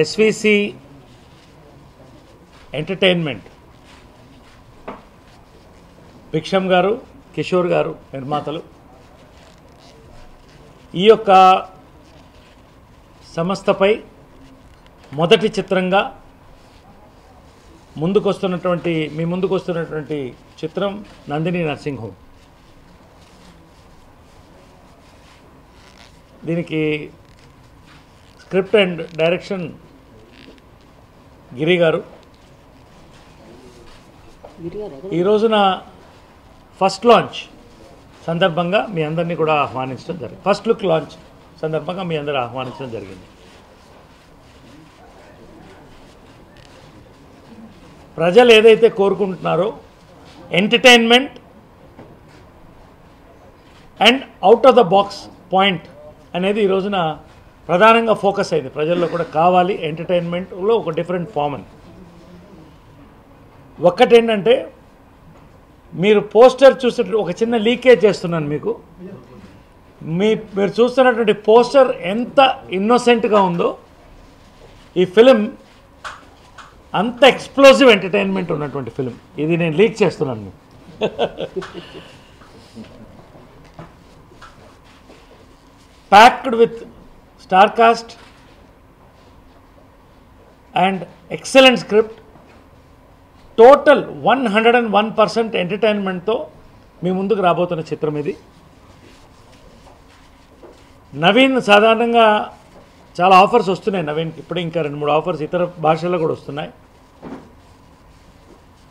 SVC entertainment భిక్షం గారు, కిషోర్ గారు నిర్మాతలు, ఈ యొక్క సంస్థపై మొదటి చిత్రంగా మీ ముందుకు వస్తున్నటువంటి చిత్రం నందిని నర్సింగ్ హోమ్. దీనికి స్క్రిప్ట్ అండ్ డైరెక్షన్ గిరి గారు. ఈ రోజున ఫస్ట్ లాంచ్ సందర్భంగా మీ అందరినీ కూడా ఆహ్వానించడం జరిగింది. ఫస్ట్ లుక్ లాంచ్ సందర్భంగా మీ అందరూ ఆహ్వానించడం జరిగింది. ప్రజలు ఏదైతే కోరుకుంటున్నారో entertainment and out of the box point అనేది ఈ రోజున ప్రధానంగా ఫోకస్ అయింది. ప్రజల్లో కూడా కావాలి ఎంటర్టైన్మెంట్లో ఒక డిఫరెంట్ ఫామ్ అని. ఒక్కటేంటంటే మీరు పోస్టర్ చూసే ఒక చిన్న లీకేజ్ చేస్తున్నాను మీకు. మీరు చూస్తున్నటువంటి పోస్టర్ ఎంత ఇన్నోసెంట్గా ఉందో ఈ ఫిలిం అంత ఎక్స్ప్లోజివ్ ఎంటర్టైన్మెంట్ ఉన్నటువంటి ఫిలిం. ఇది నేను లీక్ చేస్తున్నాను. Packed with star cast and excellent script, total 101% ఎంటర్టైన్మెంట్తో మీ ముందుకు రాబోతున్న చిత్రం ఇది. నవీన్ సాధారణంగా చాలా ఆఫర్స్ వస్తున్నాయి నవీన్కి, ఇప్పుడే ఇంకా 2-3 ఆఫర్స్ ఇతర భాషల్లో కూడా వస్తున్నాయి.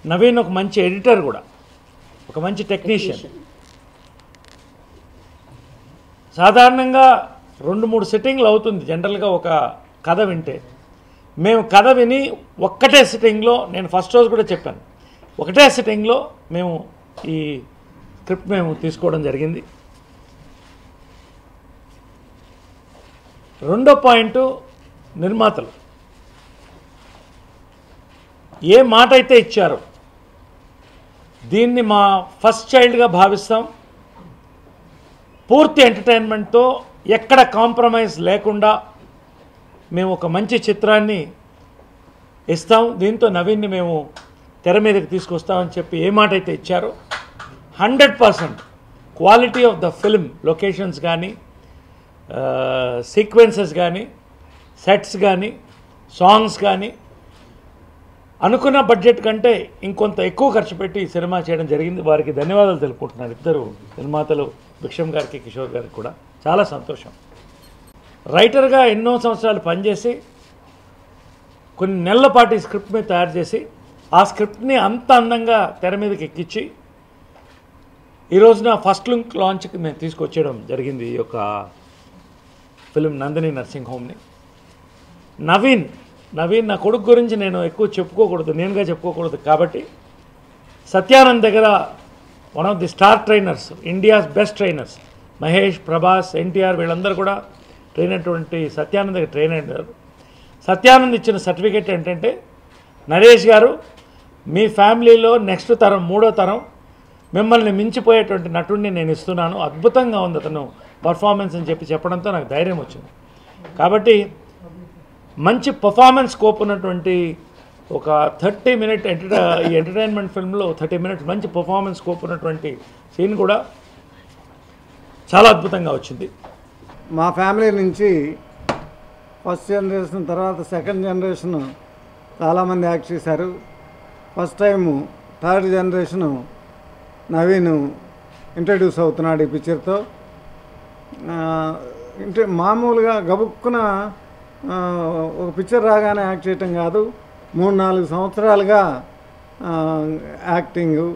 నవీన్ ఒక మంచి ఎడిటర్ కూడా, ఒక మంచి టెక్నీషియన్. సాధారణంగా 2-3 సిట్టింగ్లు అవుతుంది జనరల్గా ఒక కథ వింటే. మేము కథ విని ఒక్కటే సిట్టింగ్లో, నేను ఫస్ట్ రోజు కూడా చెప్పాను, ఒకటే సిట్టింగ్లో మేము ఈ స్క్రిప్ట్ తీసుకోవడం జరిగింది. రెండో పాయింట్, నిర్మాతలు ఏ మాట అయితే ఇచ్చారో దీన్ని మా ఫస్ట్ చైల్డ్గా భావిస్తాం. పూర్తి ఎంటర్టైన్మెంట్తో ఎక్కడ కాంప్రమైజ్ లేకుండా మేము ఒక మంచి చిత్రాన్ని ఇస్తాం. దీంతో నవీన్ని మేము తెర మీదకి తీసుకొస్తామని చెప్పి ఏ మాట అయితే ఇచ్చారో 100% quality of the film, locations కానీ, సీక్వెన్సెస్ కానీ, సెట్స్ కానీ, సాంగ్స్ కానీ అనుకున్న బడ్జెట్ కంటే ఇంకొంత ఎక్కువ ఖర్చు పెట్టి సినిమా చేయడం జరిగింది. వారికి ధన్యవాదాలు తెలుపుకుంటున్నాను. ఇద్దరు నిర్మాతలు భిక్షం గారికి, కిషోర్ గారికి కూడా చాలా సంతోషం. రైటర్గా ఎన్నో సంవత్సరాలు పనిచేసి కొన్ని నెలల పాటు ఈ స్క్రిప్ట్ మీద తయారు చేసి ఆ స్క్రిప్ట్ని అంత అందంగా తెర మీదకి ఎక్కించి ఈ రోజున ఫస్ట్ లుక్ లాంచ్కి మేము తీసుకొచ్చేయడం జరిగింది ఈ యొక్క ఫిలిం నందిని నర్సింగ్ హోమ్ని. నవీన్ నా కొడుకు గురించి నేను ఎక్కువ నేనుగా చెప్పుకోకూడదు కాబట్టి సత్యానంద్ దగ్గర one of the star trainers, India's best trainers, Mahesh, Prabhas, NTR వీళ్ళందరూ కూడా ట్రైన్ అయినటువంటి సత్యానంద్ దగ్గర ట్రైన్ అయినారు. సత్యానంద్ ఇచ్చిన సర్టిఫికేట్ ఏంటంటే, నరేష్ గారు మీ ఫ్యామిలీలో నెక్స్ట్ తరం, 3వ తరం మిమ్మల్ని మించిపోయేటువంటి నటుడిని నేను ఇస్తున్నాను, అద్భుతంగా ఉంది అతను పర్ఫార్మెన్స్ అని చెప్పడంతో నాకు ధైర్యం వచ్చింది. కాబట్టి మంచి పర్ఫార్మెన్స్ స్కోప్ ఉన్నటువంటి ఒక 30 minute ఈ ఎంటర్టైన్మెంట్ ఫిల్మ్లో 30 minutes మంచి పర్ఫార్మెన్స్ స్కోప్ ఉన్నటువంటి సీన్ కూడా చాలా అద్భుతంగా వచ్చింది. మా ఫ్యామిలీ నుంచి ఫస్ట్ జనరేషన్ తర్వాత సెకండ్ జనరేషన్ చాలామంది యాక్ట్ చేశారు. First time third generation Naveen introduce అవుతున్నాడు ఈ పిక్చర్తో. మామూలుగా గబుక్కున ఒక పిక్చర్ రాగానే యాక్ట్ చేయటం కాదు, 3-4 సంవత్సరాలుగా యాక్టింగు,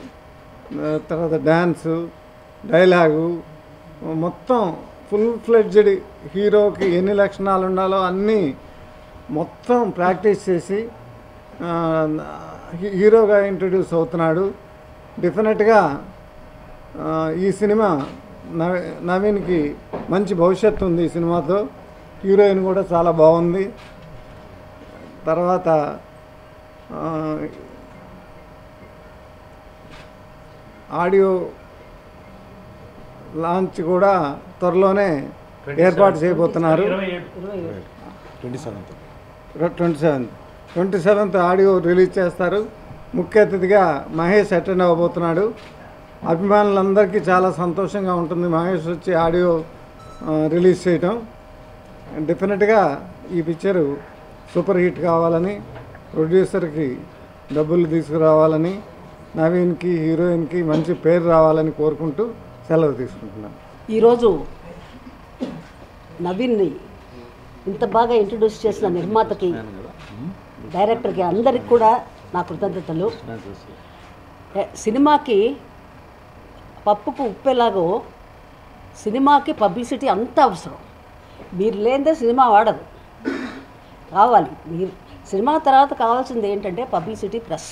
తర్వాత డ్యాన్సు, డైలాగు, మొత్తం ఫుల్ ఫ్లెడ్జ్డ్ హీరోకి ఎన్ని లక్షణాలు ఉండాలో అన్నీ మొత్తం ప్రాక్టీస్ చేసి హీరోగా ఇంట్రడ్యూస్ అవుతున్నాడు. డెఫినెట్గా ఈ సినిమా నవీన్కి మంచి భవిష్యత్తు ఉంది. ఈ సినిమాతో హీరోయిన్ కూడా చాలా బాగుంది. తర్వాత ఆడియో లాంచ్ కూడా త్వరలోనే ఏర్పాటు చేయబోతున్నారు. 27th ఆడియో రిలీజ్ చేస్తారు. ముఖ్య అతిథిగా మహేష్ అటెండ్ అవ్వబోతున్నాడు. అభిమానులందరికీ చాలా సంతోషంగా ఉంటుంది మహేష్ వచ్చి ఆడియో రిలీజ్ చేయటం. డెఫినెట్గా ఈ పిక్చరు సూపర్ హిట్ కావాలని, ప్రొడ్యూసర్కి డబ్బులు తీసుకురావాలని, నవీన్కి హీరోయిన్కి మంచి పేరు రావాలని కోరుకుంటూ సెలవు తీసుకుంటున్నాను. ఈరోజు నవీన్ని ఇంత బాగా ఇంట్రడ్యూస్ చేసిన నిర్మాతకి, డైరెక్టర్కి అందరికి కూడా నా కృతజ్ఞతలు. సినిమాకి పప్పుకు ఉప్పేలాగో సినిమాకి పబ్లిసిటీ అంత అవసరం. మీరు లేనిదే సినిమా వాడదు, కావాలి. మీరు సినిమా తర్వాత కావాల్సింది ఏంటంటే పబ్లిసిటీ ప్లస్.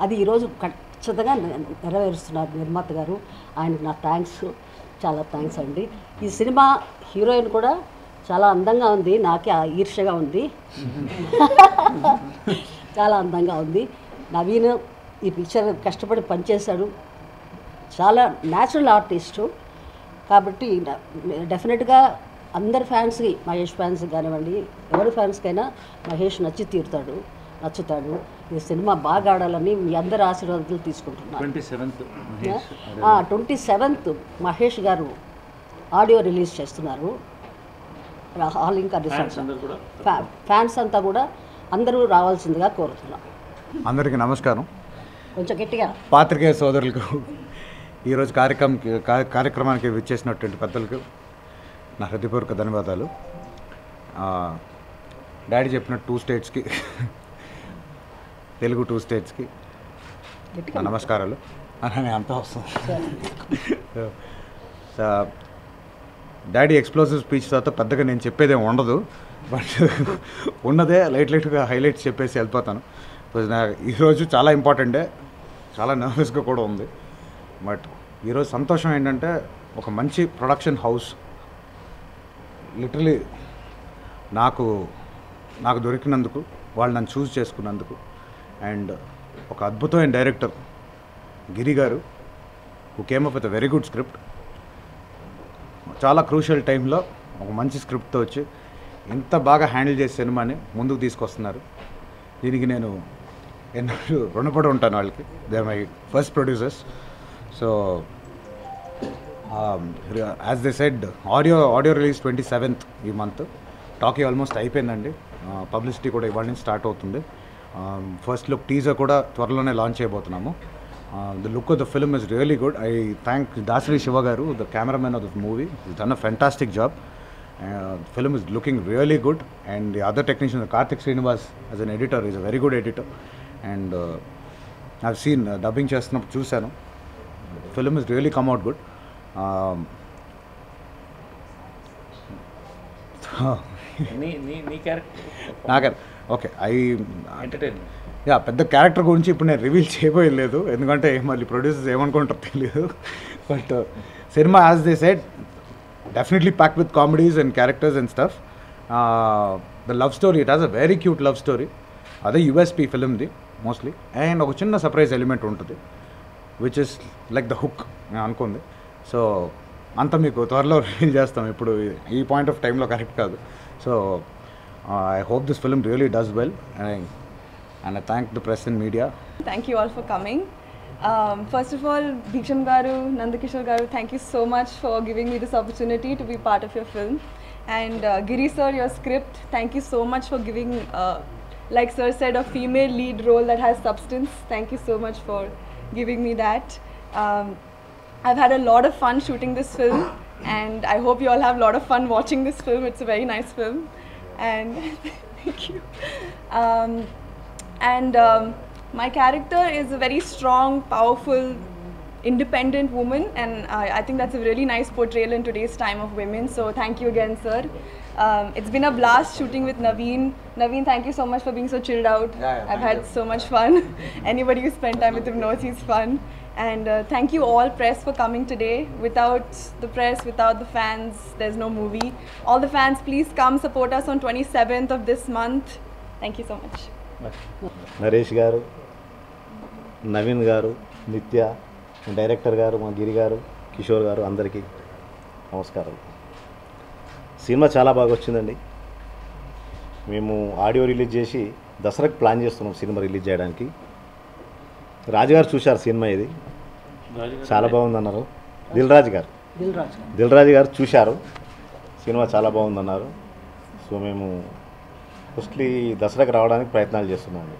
అది ఈరోజు ఖచ్చితంగా నెరవేరుస్తున్నారు నిర్మాత గారు. ఆయనకు నా థ్యాంక్స్, చాలా థ్యాంక్స్ అండి. ఈ సినిమా హీరోయిన్ కూడా చాలా అందంగా ఉంది, నాకే ఈర్ష్యగా ఉంది. చాలా అందంగా ఉంది. నవీన్ ఈ పిక్చర్ కష్టపడి పనిచేశాడు, చాలా న్యాచురల్ ఆర్టిస్టు. కాబట్టి డెఫినెట్గా అందరి ఫ్యాన్స్కి, మహేష్ ఫ్యాన్స్ కానివ్వండి, ఎవరి ఫ్యాన్స్కైనా మహేష్ నచ్చుతాడు. ఈ సినిమా బాగా ఆడాలని మీ అందరి ఆశీర్వాదాలు తీసుకుంటున్నాను. 27th మహేష్ గారు ఆడియో రిలీజ్ చేస్తున్నారు. హాల్ ఇంకా ఫ్యాన్స్ అంతా కూడా అందరూ రావాల్సిందిగా కోరుతున్నాం. అందరికీ నమస్కారం. కొంచెం గట్టిగా. పాత్రికేయ సోదరులకు, ఈరోజు కార్యక్రమానికి విచ్చేసినటువంటి పెద్దలకు నా హృదయపూర్వక ధన్యవాదాలు. డాడీ చెప్పిన 2 స్టేట్స్కి, తెలుగు 2 స్టేట్స్కి నా నమస్కారాలు. అని అంతా వస్తుంది. డాడీ ఎక్స్ప్లోజివ్ స్పీచ్ తర్వాత పెద్దగా నేను చెప్పేదేం ఉండదు, బట్ ఉన్నదే లైట్గా హైలైట్స్ చెప్పేసి వెళ్ళిపోతాను. ఈరోజు చాలా ఇంపార్టెంట్ డే, చాలా నర్వస్గా కూడా ఉంది. బట్ ఈరోజు సంతోషం ఏంటంటే ఒక మంచి ప్రొడక్షన్ హౌస్ లిటరలీ నాకు దొరికినందుకు, వాళ్ళు నన్ను చూస్ చేసుకున్నందుకు, అండ్ ఒక అద్భుతమైన డైరెక్టర్ గిరి గారు who came up with very good script. చాలా క్రూషియల్ టైంలో ఒక మంచి స్క్రిప్ట్తో వచ్చి ఎంత బాగా హ్యాండిల్ చేసే సినిమాని ముందుకు తీసుకొస్తున్నారు. దీనికి నేను ఎన్నో రుణపడి ఉంటాను వాళ్ళకి. They are my first producers. So as they said, audio release 27th ఈ మంత్. టాకీ ఆల్మోస్ట్ అయిపోయిందండి. పబ్లిసిటీ కూడా ఇవాళ నుంచి స్టార్ట్ అవుతుంది. ఫస్ట్ లుక్ టీజర్ కూడా త్వరలోనే లాంచ్ చేయబోతున్నాము. The look of the film is really good. I thank Dasri Shiva garu, the cameraman of the movie. He's done a fantastic job. The film is looking really good, and the other technician, Karthik Srinivas, as an editor, is a very good editor. And I've seen dubbing chestunna chusanu. Film has really come out good. నీ character okay, పెద్ద character గురించి ఇప్పుడు నేను reveal చేయబోయలేదు, ఎందుకంటే మళ్ళీ producers ఏమనుకుంటారో తెలియదు. But cinema as they said definitely pack with comedies and characters and stuff. The love story, it has a very cute love story. అదే యూఎస్పీ ఫిల్మ్ది మోస్ట్లీ. అండ్ ఒక చిన్న సర్ప్రైజ్ ఎలిమెంట్ ఉంటుంది, which is like the hook నేను అనుకుంది. So అంతా మీకు త్వరలో reveal చేస్తాం, ఇప్పుడు ఈ పాయింట్ ఆఫ్ టైంలో కరెక్ట్ కాదు. So I hope this film really does well, and I thank the press and media. Thank you all for coming. First of all, Bhiksham Garu, Nandakishore Garu, thank you so much for giving me this opportunity to be part of your film. And Giri sir, your script, thank you so much for giving, like sir said, a female lead role that has substance. Thank you so much for giving me that. I've had a lot of fun shooting this film, and I hope you all have a lot of fun watching this film. It's a very nice film. And thank you. My character is a very strong, powerful, independent woman, and I think that's a really nice portrayal in today's time of women. So thank you again, sir. It's been a blast shooting with Naveen. Naveen, thank you so much for being so chilled out. I've had so much fun. Anybody who spent time with him knows he's fun. And thank you all press for coming today. Without the press, without the fans, there's no movie. All the fans, please come support us on 27th of this month. Thank you so much. Naresh గారు, నవీన్ గారు, నిత్య, director గారు, మా గిరి గారు, కిషోర్ గారు, అందరికీ నమస్కారం. Cinema చాలా బాగా వచ్చిందండి. మేము ఆడియో రిలీజ్ చేసి దసరాకి ప్లాన్ చేస్తున్నాం సినిమా రిలీజ్ చేయడానికి. రాజుగారు చూశారు సినిమా, ఇది చాలా బాగుందన్నారు. దిల్ రాజు గారు చూశారు, సినిమా చాలా బాగుందన్నారు. సో మేము ఫస్ట్లీ దసరాకి రావడానికి ప్రయత్నాలు చేస్తున్నామండి.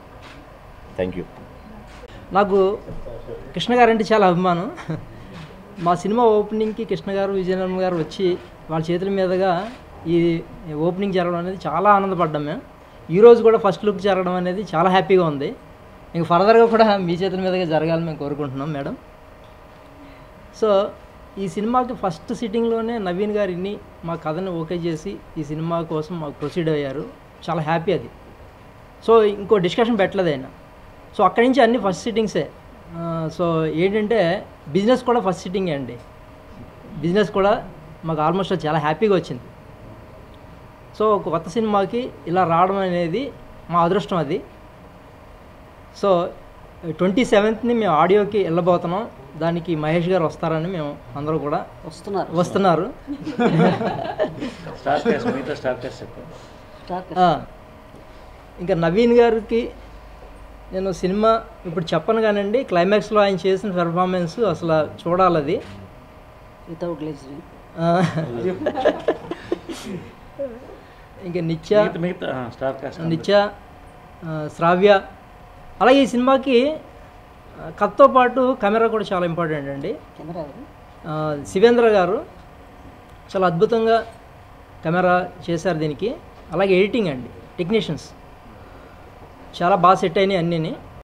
Thank you. నాకు కృష్ణ గారు అంటే చాలా అభిమానం. మా సినిమా ఓపెనింగ్కి కృష్ణ గారు, విజయనగరం గారు వచ్చి వాళ్ళ చేతుల మీదుగా ఈ ఓపెనింగ్ జరగడం అనేది చాలా ఆనందపడ్డాం మేము. ఈరోజు కూడా ఫస్ట్ లుక్ జరగడం అనేది చాలా హ్యాపీగా ఉంది. ఇంక ఫర్దర్గా కూడా మీ చేతుల మీదుగా జరగాలని మేము కోరుకుంటున్నాం మేడం. సో ఈ సినిమాకి ఫస్ట్ సిట్టింగ్లోనే నవీన్ గారు ఇన్ని మా కథను ఓకే చేసి ఈ సినిమా కోసం మాకు ప్రొసీడ్ అయ్యారు. చాలా హ్యాపీ అది. సో ఇంకో డిస్కషన్ పెట్టలేదు ఆయన. సో అక్కడి నుంచి అన్ని ఫస్ట్ సిట్టింగ్సే. సో ఏంటంటే బిజినెస్ కూడా ఫస్ట్ సిట్టింగే అండి. బిజినెస్ కూడా మాకు ఆల్మోస్ట్ చాలా హ్యాపీగా వచ్చింది. సో ఒక కొత్త సినిమాకి ఇలా రావడం అనేది మా అదృష్టం అది. సో 27th మేము ఆడియోకి వెళ్ళబోతున్నాం. దానికి మహేష్ గారు వస్తారని మేము అందరూ కూడా వస్తున్నారు. ఇంకా నవీన్ గారికి నేను సినిమా ఇప్పుడు చెప్పను కానండి, క్లైమాక్స్లో ఆయన చేసిన పెర్ఫార్మెన్స్ అసలు చూడాలి. అది వితౌట్ లెజ్ ఇంకా నిత్య, శ్రావ్య. అలాగే ఈ సినిమాకి కథతో పాటు కెమెరా కూడా చాలా ఇంపార్టెంట్ అండి. శివేంద్ర గారు చాలా అద్భుతంగా కెమెరా చేశారు దీనికి. అలాగే ఎడిటింగ్ అండి, టెక్నీషియన్స్ చాలా బాగా సెట్ అయినాయి అన్నీ.